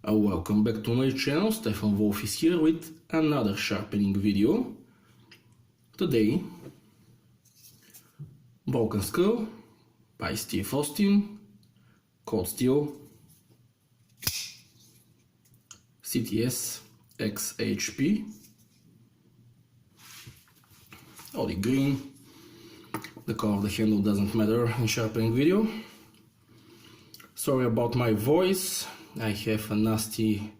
Welcome back to my channel. Stefan Wolf is here with another sharpening video. Today, Broken Skull by Steve Austin, Cold Steel, CTS XHP, olive green. The color of the handle doesn't matter in sharpening video. Sorry about my voice, I have a nasty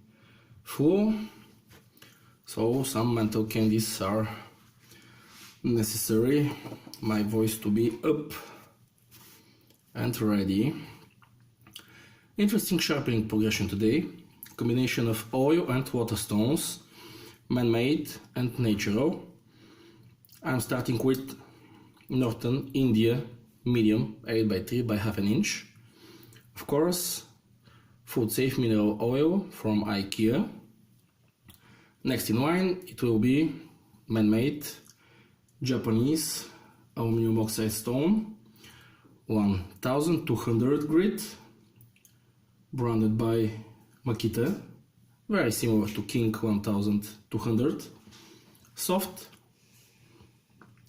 flu, so some mental candies are necessary. My voice to be up and ready. Interesting sharpening progression today. Combination of oil and water stones, man-made and natural. I'm starting with Northern India medium 8x3 by half an inch. Of course, food safe mineral oil from IKEA. Next in line it will be man-made Japanese aluminum oxide stone 1200 grit, branded by Makita, very similar to King 1200, soft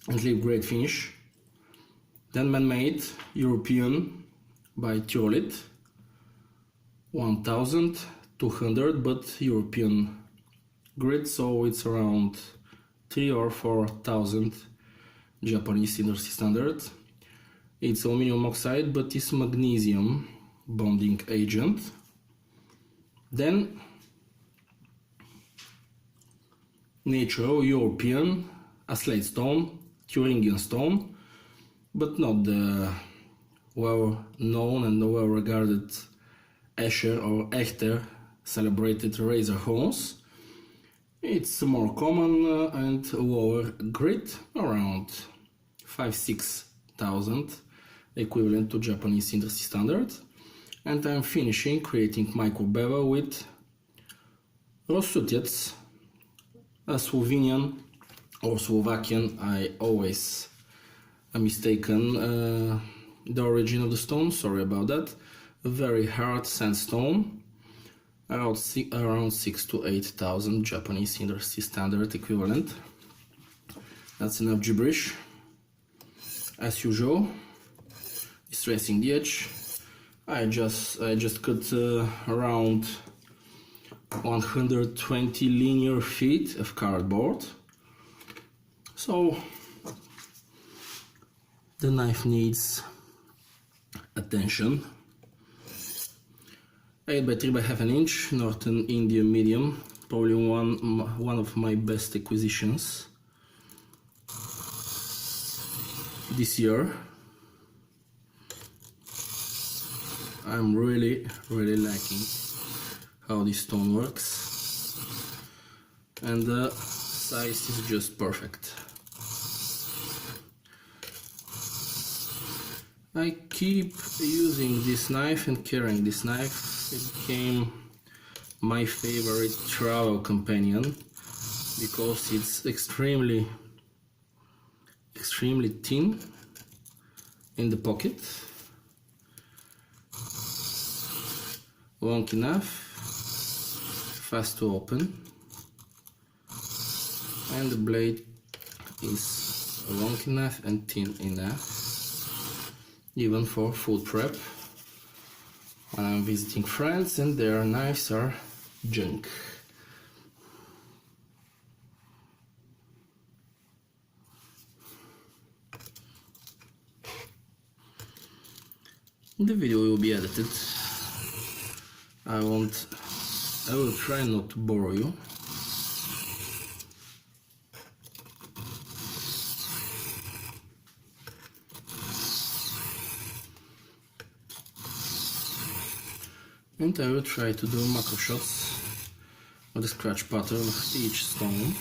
and leave great finish. Then man-made European by Turolit 1200 but European grit, so it's around 3,000 or 4,000 Japanese industry standard. It's aluminum oxide but is magnesium bonding agent. Then natural European slate stone, Thuringian stone, but not the well known and well regarded Escher or Echter celebrated razor horns. It's more common and lower grit, around 5,000–6,000, equivalent to Japanese industry standard. And I'm finishing creating micro bevel with Rossutiec, a Slovenian or Slovakian, I always mistaken the origin of the stone, sorry about that. A very hard sandstone, around 6,000 to 8,000 Japanese industry standard equivalent. That's enough gibberish. As usual, distressing the edge. I just cut around 120 linear feet of cardboard. So the knife needs attention. 8x3 by half an inch, Northern India medium, probably one of my best acquisitions this year. I'm really liking how this stone works, and the size is just perfect. I keep using this knife and carrying this knife. It became my favorite travel companion because it's extremely thin in the pocket, long enough, fast to open, and the blade is long enough and thin enough even for food prep when I'm visiting friends and their knives are junk. The video will be edited. I will try not to bore you. And I will try to do macro shots of the scratch pattern of each stone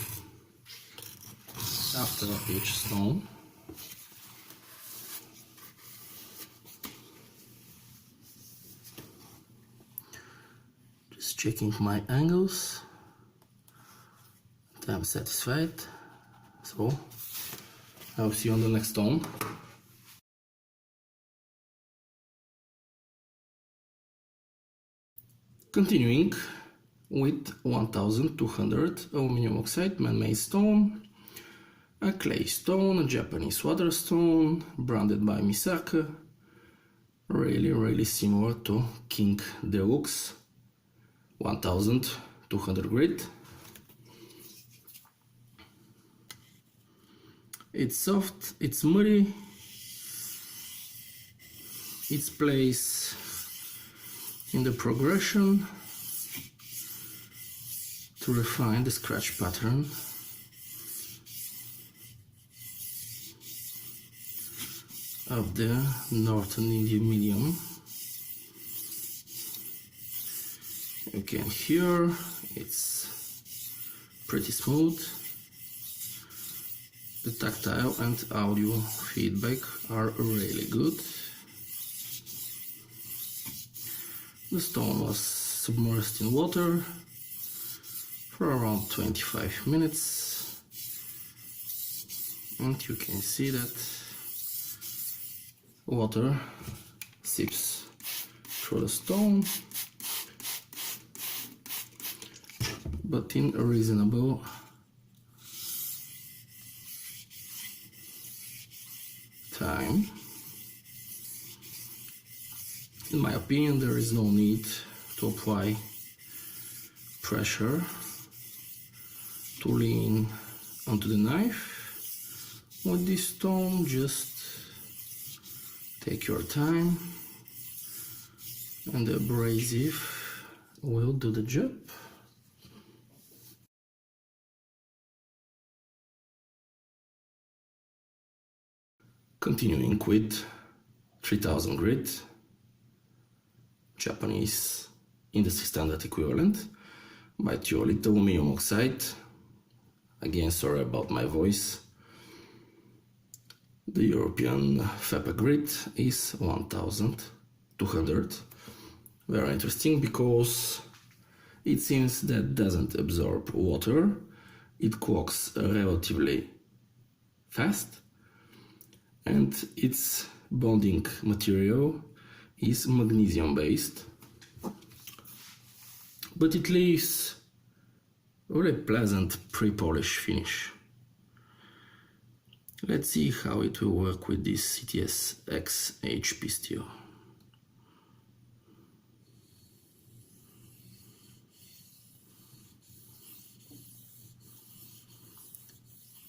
after each stone. Just checking my angles. I'm satisfied. So I'll see you on the next stone. Continuing, with 1200 aluminum oxide man-made stone, a clay stone, a Japanese water stone branded by Misaka, really similar to King Deluxe, 1200 grit. It's soft, it's muddy, its place in the progression to refine the scratch pattern. Of the Northern Indian medium. You can hear it's pretty smooth. The tactile and audio feedback are really good. The stone was submerged in water for around 25 minutes, and you can see that water seeps through the stone, but in a reasonable time. In my opinion, there is no need to apply pressure to lean onto the knife with this stone. Just take your time and the abrasive will do the job. Continuing with 3000 grit, Japanese industry standard equivalent by thiolite aluminum oxide. Again, sorry about my voice. The European FEPA grit is 1200. Very interesting because it seems that doesn't absorb water. It cooks relatively fast, and its bonding material is magnesium based, but it leaves a really pleasant pre-polish finish. Let's see how it will work with this CTS XHP steel.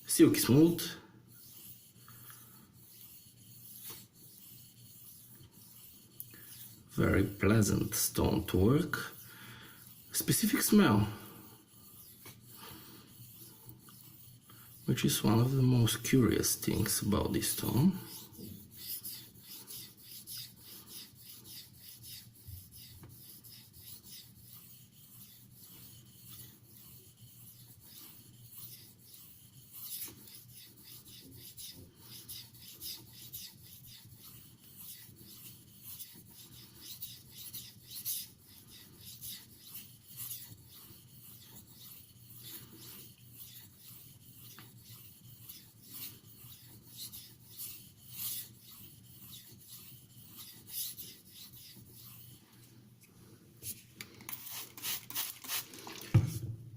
Silky smooth, very pleasant stone to work. Specific smell, which is one of the most curious things about this stone.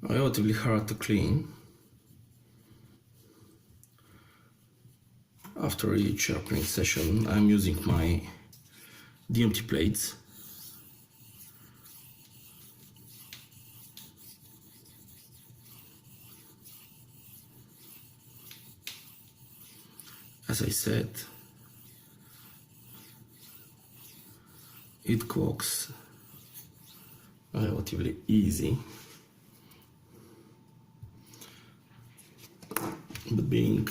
Relatively hard to clean. After each sharpening session, I'm using my DMT plates. As I said, it cooks relatively easy. But being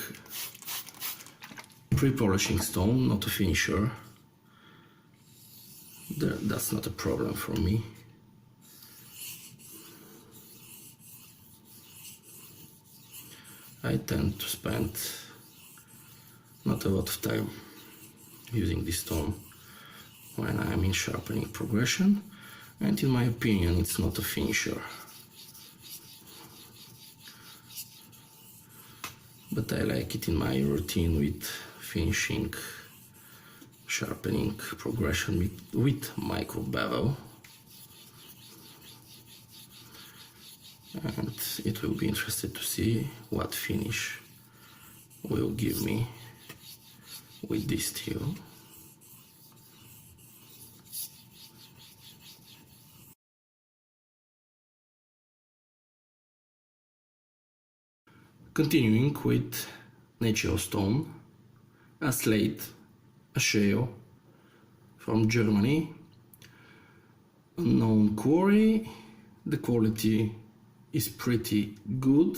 pre-polishing stone, not a finisher, that's not a problem for me. I tend to spend not a lot of time using this stone when I'm in sharpening progression, and in my opinion it's not a finisher. But I like it in my routine with finishing sharpening progression with micro bevel. and it will be interesting to see what finish will give me with this steel. Continuing with natural stone, a slate, a shale from Germany, unknown quarry. The quality is pretty good.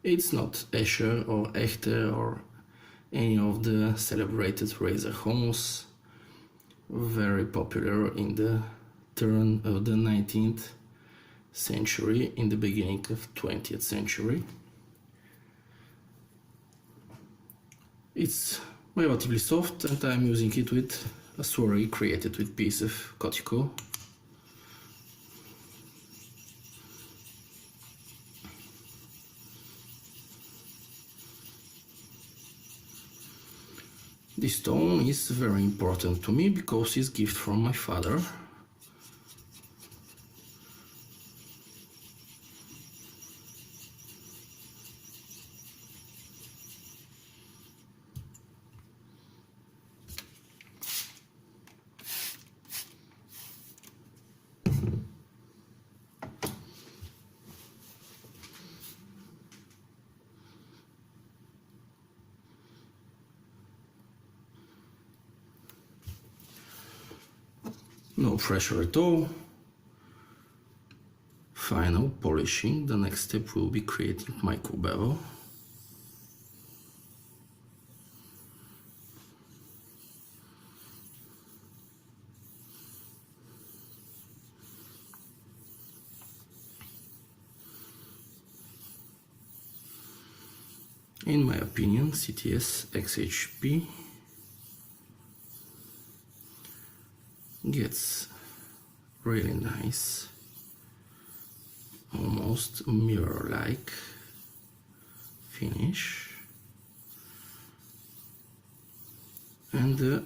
It's not Escher or Echter or any of the celebrated razor homes, very popular in the turn of the 19th century, in the beginning of 20th century. It's relatively soft, and I'm using it with a swirly created with piece of Kotico. This stone is very important to me because it's a gift from my father. No pressure at all. Final polishing. The next step will be creating micro bevel. In my opinion, CTS XHP gets really nice, almost mirror-like finish, and the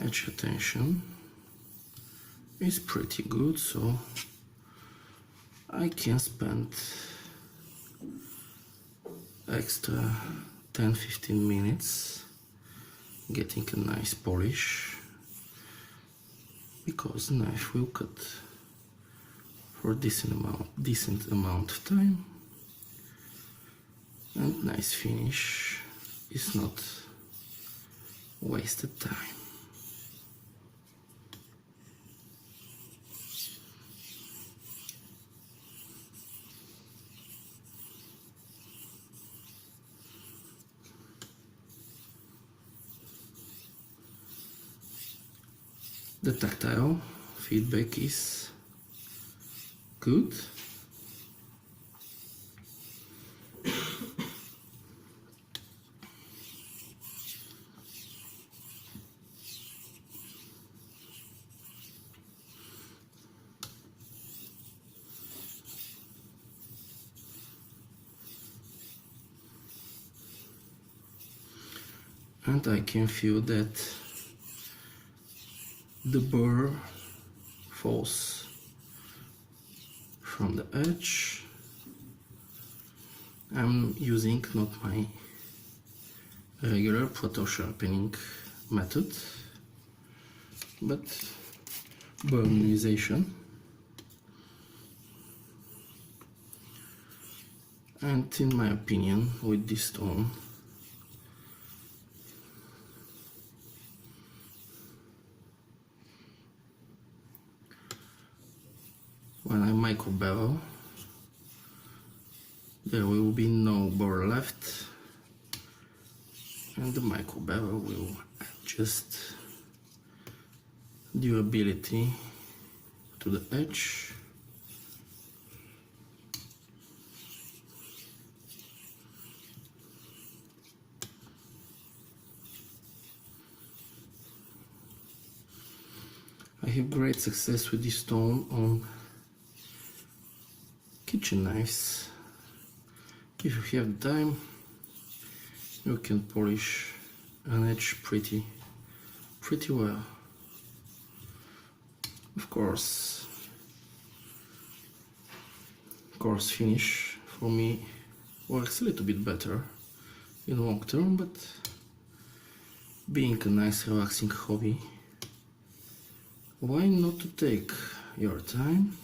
edge attention is pretty good, so I can spend extra 10-15 minutes getting a nice polish, because the knife will cut for decent amount of time, and nice finish is not wasted time. The tactile feedback is good. And I can feel that the burr falls from the edge. I'm using not my regular proto sharpening method, but burnisation, and in my opinion, with this stone when I micro bevel, there will be no burr left, and the micro bevel will adjust durability to the edge. I have great success with this stone on kitchen knives. If you have time, you can polish an edge pretty well. Of course, course, finish for me works a little bit better in long term, but being a nice relaxing hobby, why not to take your time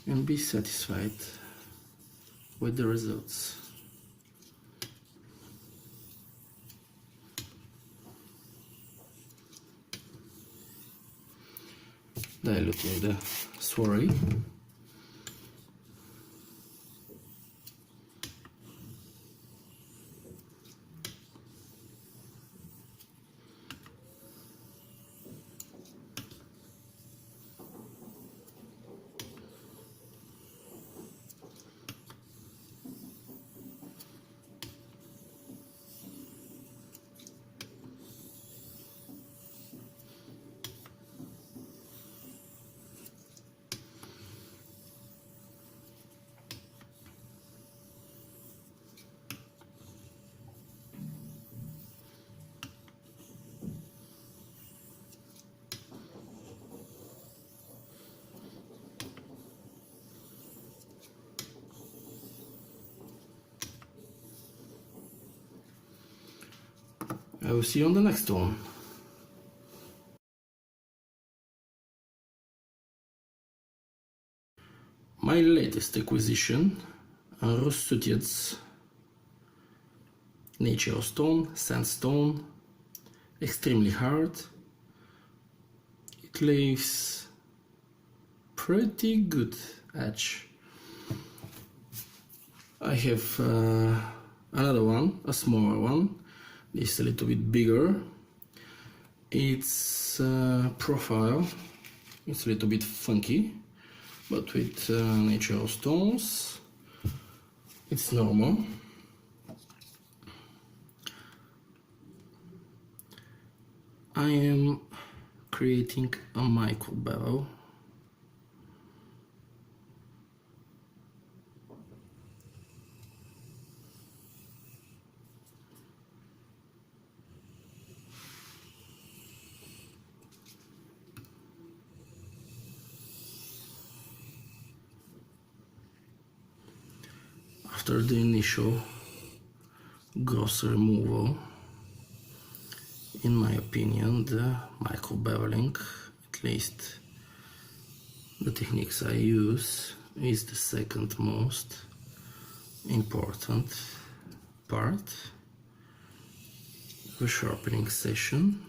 and be satisfied with the results. Diluting the swirly. I will see you on the next one. My latest acquisition, CTS natural stone, sandstone, extremely hard. It leaves pretty good edge. I have another one, a smaller one. This is a little bit bigger. Its profile is a little bit funky, but with natural stones it's normal. I am creating a micro bevel. After the initial gross removal, in my opinion, the micro beveling, at least the techniques I use, is the second most important part of a sharpening session.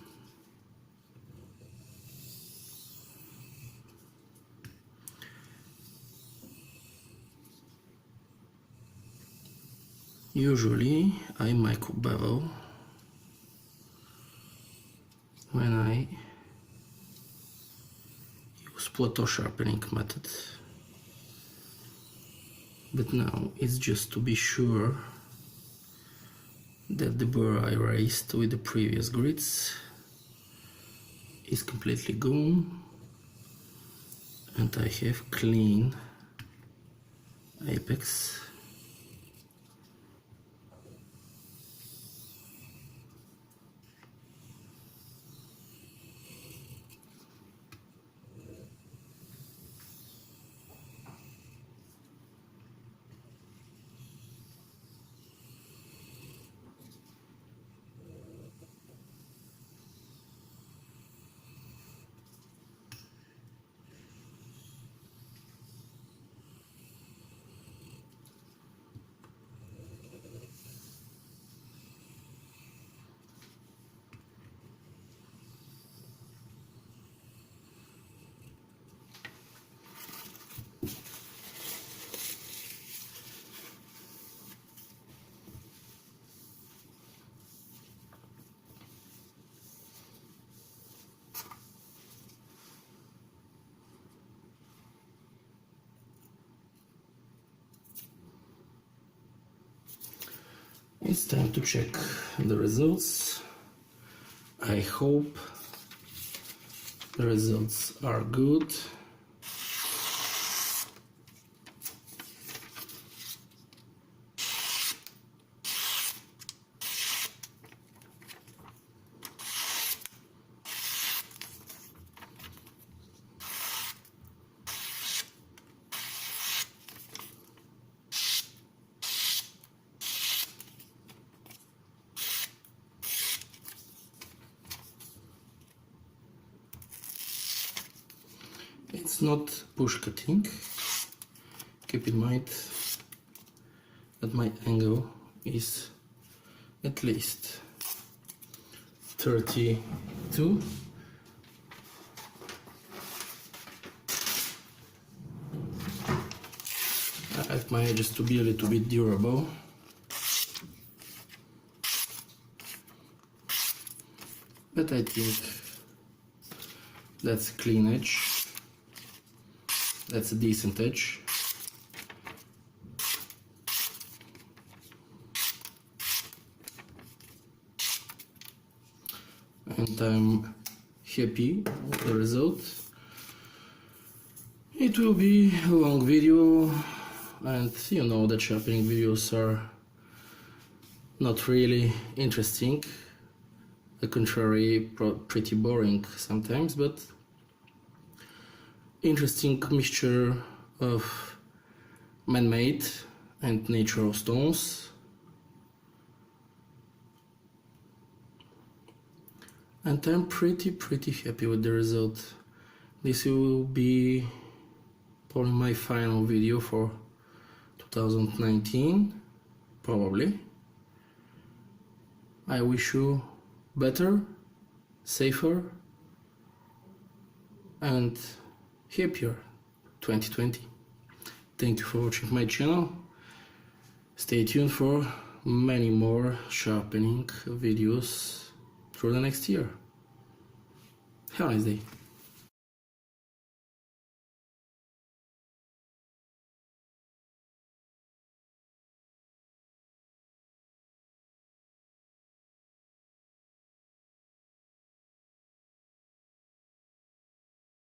Usually I micro bevel when I use plateau sharpening method, but now it's just to be sure that the burr I raised with the previous grids is completely gone and I have clean apex. It's time to check the results. I hope the results are good. It's not push cutting. Keep in mind that my angle is at least 32. I like my edges to be a little bit durable. But I think that's a clean edge. That's a decent edge. And I'm happy with the result. It will be a long video, and you know that sharpening videos are not really interesting. The contrary, pretty boring sometimes, but interesting mixture of man-made and natural stones. And I'm pretty happy with the result. This will be probably my final video for 2019, probably. I wish you better, safer, and happier 2020. Thank you for watching my channel. Stay tuned for many more sharpening videos through the next year. Have a nice day.